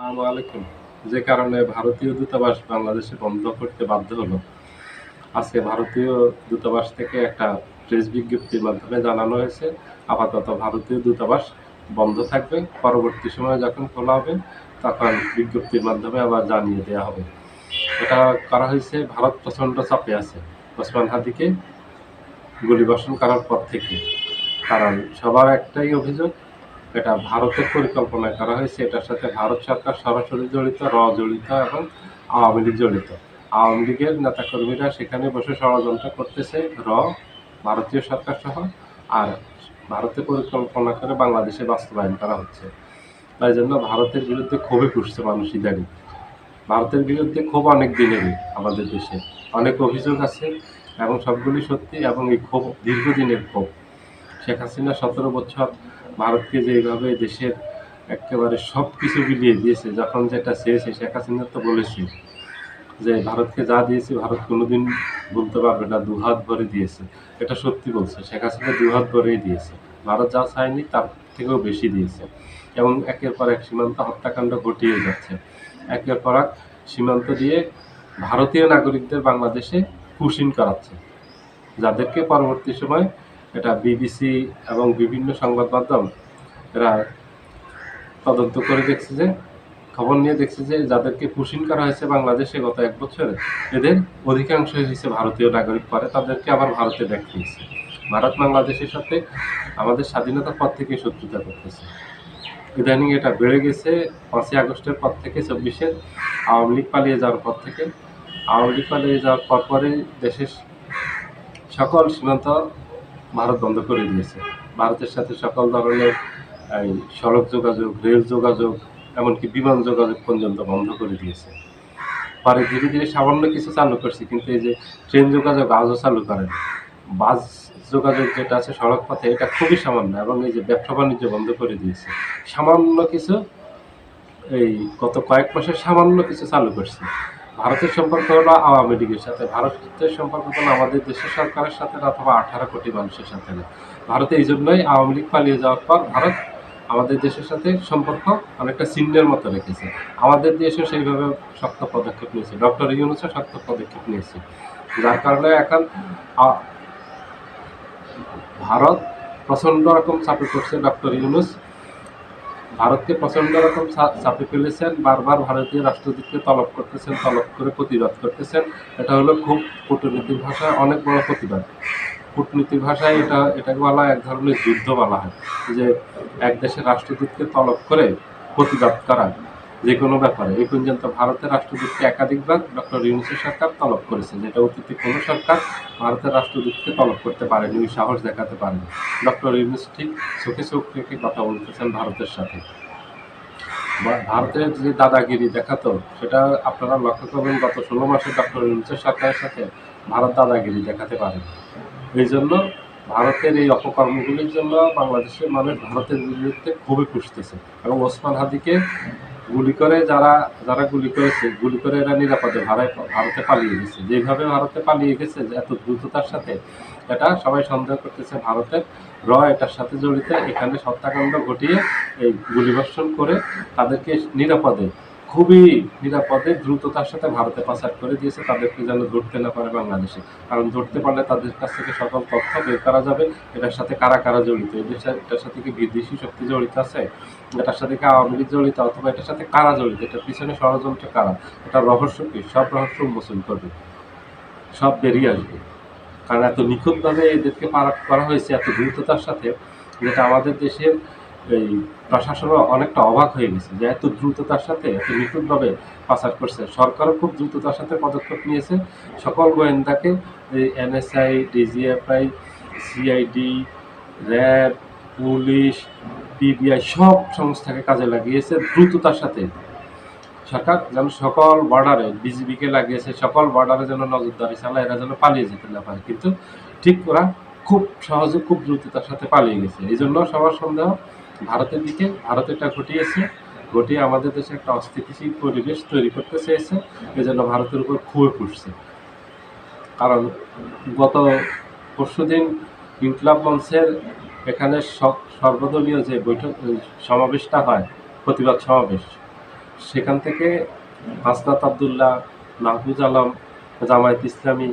আসসালামু আলাইকুম। যে কারণে ভারতীয় দূতাবাস বাংলাদেশে বন্ধ করতে বাধ্য হলো। আজকে ভারতীয় দূতাবাস থেকে একটা প্রেস বিজ্ঞপ্তির মাধ্যমে জানানো হয়েছে, আপাতত ভারতীয় দূতাবাস বন্ধ থাকবে। পরবর্তী সময়ে যখন খোলা হবে, তখন বিজ্ঞপ্তির মাধ্যমে আবার জানিয়ে দেয়া হবে। এটা করা হয়েছে, ভারত প্রচণ্ড চাপে আছে ওসমান হাদিকে গুলিবর্ষণ করার পর থেকে। কারণ সবার একটাই অভিযোগ, এটা ভারতের পরিকল্পনায় করা হয়েছে। এটার সাথে ভারত সরকার সরাসরি জড়িত, জড়িত এবং আওয়ামী লীগ জড়িত। আওয়ামী লীগের নেতাকর্মীরা সেখানে বসে ষড়যন্ত্র করতেছে, ভারতীয় সরকার সহ। আর ভারতের পরিকল্পনা করে বাংলাদেশে বাস্তবায়ন করা হচ্ছে। তাই জন্য ভারতের বিরুদ্ধে ক্ষোভে পুষছে মানুষ ইদানিং। ভারতের বিরুদ্ধে ক্ষোভ অনেক দিনেরই আমাদের দেশে, অনেক অভিযোগ আছে এবং সবগুলি সত্যি, এবং এই ক্ষোভ দীর্ঘদিনের ক্ষোভ। শেখ হাসিনা 17 বছর ভারতকে যেভাবে দেশের একেবারে সব কিছু বিলিয়ে দিয়েছে, যখন যেটা চেয়েছে, শেখ হাসিনা তো বলেছে যে ভারতকে যা দিয়েছে ভারত কোনোদিন বলতে পারবে না দুহাত ভরে দিয়েছে। এটা সত্যি বলছে, শেখ হাসিনা দুহাত ভরেই দিয়েছে। ভারত যা চায়নি তার থেকেও বেশি দিয়েছে। এবং একের পর এক সীমান্ত হত্যাকাণ্ড ঘটিয়ে যাচ্ছে। একের পর এক সীমান্ত দিয়ে ভারতীয় নাগরিকদের বাংলাদেশে পুশিং করাচ্ছে, যাদেরকে পরবর্তী সময় এটা বিবিসি এবং বিভিন্ন সংবাদ মাধ্যম এরা তদন্ত করে দেখছে, যে খবর নিয়ে দেখছে যে যাদেরকে পুশিং করা হয়েছে বাংলাদেশে গত 1 বছরে, এদের অধিকাংশই হয়েছে ভারতীয় নাগরিক। পরে তাদেরকে আবার ভারতে ব্যাক নিয়েছে। ভারত বাংলাদেশের সাথে আমাদের স্বাধীনতার পর থেকে শত্রুতা করতেছে। ইদানিং এটা বেড়ে গেছে 5ই আগস্টের পর থেকে, 24-এর আওয়ামী লীগ পালিয়ে যাওয়ার পর থেকে। আওয়ামী লীগ পালিয়ে যাওয়ার পরপরই দেশের সকল সীমান্ত ভারত বন্ধ করে দিয়েছে। ভারতের সাথে সকল ধরনের এই সড়ক যোগাযোগ, রেল যোগাযোগ, এমনকি বিমান যোগাযোগ পর্যন্ত বন্ধ করে দিয়েছে। পরে ধীরে ধীরে সামান্য কিছু চালু করছে, কিন্তু এই যে ট্রেন যোগাযোগ আজও চালু করেনি। বাস যোগাযোগ যেটা আছে সড়ক পথে, এটা খুবই সামান্য। এবং এই যে ব্যবসা বাণিজ্য বন্ধ করে দিয়েছে সামান্য কিছু, এই গত কয়েক মাসে সামান্য কিছু চালু করছে। ভারতের সম্পর্ক হলো আওয়ামী লীগের সাথে, ভারতের সম্পর্ক হলো আমাদের দেশের সরকারের সাথে না, অথবা 18 কোটি মানুষের সাথে না। ভারতে এই জন্যই আওয়ামী লীগ পালিয়ে যাওয়ার পর ভারত আমাদের দেশের সাথে সম্পর্ক অনেকটা চিহ্নের মতো রেখেছে। আমাদের দেশও সেইভাবে শক্ত পদক্ষেপ নিয়েছে, ডক্টর ইউনূসও শক্ত পদক্ষেপ নিয়েছে। যার কারণে এখন ভারত প্রচণ্ড রকম চাপে পড়ছে। ডক্টর ইউনূস ভারতকে প্রচণ্ড রকম চাপে ফেলেছেন। বারবার ভারতীয় রাষ্ট্রদূতকে তলব করতেছেন, তলব করে প্রতিবাদ করতেছেন। এটা হলো খুব কূটনীতির ভাষায় অনেক বড় প্রতিবাদ। কূটনীতির ভাষায় এটাকে বলা এক ধরনের যুদ্ধ বলা হয়, যে এক দেশের রাষ্ট্রদূতকে তলব করে প্রতিবাদ করা যে কোনো ব্যাপারে। এই পর্যন্ত ভারতের রাষ্ট্রদূতকে একাধিকবার ডক্টর ইউনূসের সরকার তলব করেছে, যেটা অতীতে কোনো সরকার ভারতের রাষ্ট্রদূতকে তলব করতে পারেনি, ওই সাহস দেখাতে পারেনি। ডক্টর ইউনূস ঠিক চোখে চোখ রেখে কথা বলতেছেন ভারতের সাথে। ভারতের যে দাদাগিরি দেখাতো, সেটা আপনারা লক্ষ্য করবেন, গত 16 মাসে ডক্টর ইউনূসের সরকারের সাথে ভারত দাদাগিরি দেখাতে পারে। এই জন্য ভারতের এই অপকর্মগুলির জন্য বাংলাদেশের মানুষ ভারতের বিরুদ্ধে খুবই পুষতেছে। এবং ওসমান হাদিকে গুলি করে যারা গুলি করেছে, গুলি করে এরা নিরাপদে ভারতে পালিয়ে গেছে। যেভাবে ভারতে পালিয়ে গেছে এত দ্রুততার সাথে, এটা সবাই সন্দেহ করতেছে ভারতের এটার সাথে জড়িত। এখানে হত্যাকাণ্ড ঘটিয়ে এই গুলিবর্ষণ করে তাদেরকে খুবই নিরাপদে দ্রুততার সাথে ভারতে পাচার করে দিয়েছে, তাদেরকে যেন ধরতে না পারে বাংলাদেশে। কারণ ধরতে পারলে তাদের কাছ থেকে সকল তথ্য বের করা যাবে। এটার সাথে কারা কারা জড়িত, এটার সাথে কি বিদেশি শক্তি জড়িত আছে, এটার সাথে কি আওয়ামী লীগ জড়িত, অথবা এটার সাথে কারা জড়িত, এটার পিছনে ষড়যন্ত্র কারা, এটার রহস্য কি, সব রহস্য উন্মোচন করবে, সব বেরিয়ে আসবে। কারণ এত নিখুঁতভাবে এদেরকে পার করা হয়েছে, এত দ্রুততার সাথে, যেটা আমাদের দেশের এই প্রশাসনও অনেকটা অবাক হয়ে গেছে, যে এত দ্রুততার সাথে এত নিখুঁতভাবে পাচার করছে। সরকারও খুব দ্রুততার সাথে পদক্ষেপ নিয়েছে। সকল গোয়েন্দাকে, NSI, DGFI, CID, RAB, police, PBI, সব সংস্থাকে কাজে লাগিয়েছে দ্রুততার সাথে। সরকার যেন সকল বর্ডারে, বিজিবিকে লাগিয়েছে, সকল বর্ডারে যেন নজরদারি চালায়, এরা যেন পালিয়ে যেতে না পারে। কিন্তু ঠিক ওরা খুব সহজে, খুব দ্রুততার সাথে পালিয়ে গেছে। এই জন্য সবার সন্দেহ ভারতের দিকে। ভারত এটা ঘটিয়ে আমাদের দেশে একটা অস্থিতিশীল পরিবেশ তৈরি করতে চেয়েছে। এই জন্য ভারতের উপর ক্ষোভে পুষছে। কারণ গত পরশুদিন ইনকিলাব মঞ্চের এখানে সর্বদলীয় যে বৈঠক, সমাবেশটা হয়, প্রতিবাদ সমাবেশ, সেখান থেকে হাসনাত আবদুল্লাহ, মাহফুজ আলম, জামায়াত ইসলামী,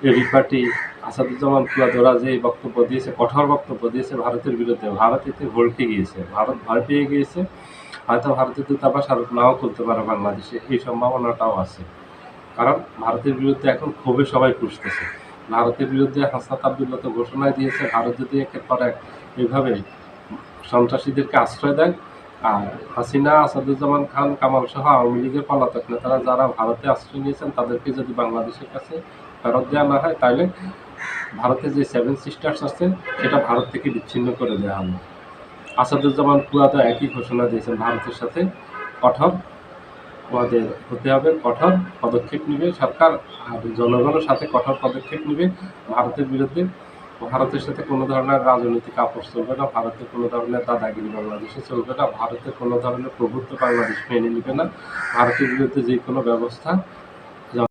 এবি পার্টি, আসাদুজ্জামান ফুয়াদরা যে বক্তব্য দিয়েছে, কঠোর বক্তব্য দিয়েছে ভারতের বিরুদ্ধে, ভারত এতে ভড়কে গিয়েছে, ভারত ভয় পেয়ে গিয়েছে। হয়তো ভারতের দূতাবাস আর নাও খুলতে পারে বাংলাদেশে, এই সম্ভাবনাটাও আছে। কারণ ভারতের বিরুদ্ধে এখন ক্ষোভে সবাই পুষতেছে। ভারতের বিরুদ্ধে হাসনাত আবদুল্লাহ তো ঘোষণায় দিয়েছে, ভারত যদি একের পর এক এইভাবে সন্ত্রাসীদেরকে আশ্রয় দেয়, আর হাসিনা, আসাদুজ্জামান খান, কামাল সহ আওয়ামী লীগের পলাতক নেতারা যারা ভারতে আশ্রয় নিয়েছেন তাদেরকে যদি বাংলাদেশের কাছে ফেরত দেওয়া না হয়, তাহলে ভারতে যে সেভেন সিস্টার্স আছে সেটা ভারত থেকে বিচ্ছিন্ন করে দেওয়া হবে। আসাদুজ্জামান ফুয়াদও একই ঘোষণা দিয়েছেন, ভারতের সাথে কঠোর আমাদের হতে হবে, কঠোর পদক্ষেপ নেবে সরকার, আর জনগণের সাথে কঠোর পদক্ষেপ নেবে ভারতের বিরুদ্ধে। ভারতের সাথে কোনো ধরনের রাজনৈতিক আপোষ চলবে না, ভারতের কোনো ধরনের দাদাগিরি বাংলাদেশে চলবে না, ভারতের কোনো ধরনের প্রভুত্ব বাংলাদেশ মেনে নেবে না। ভারতের বিরুদ্ধে যে কোনো ব্যবস্থা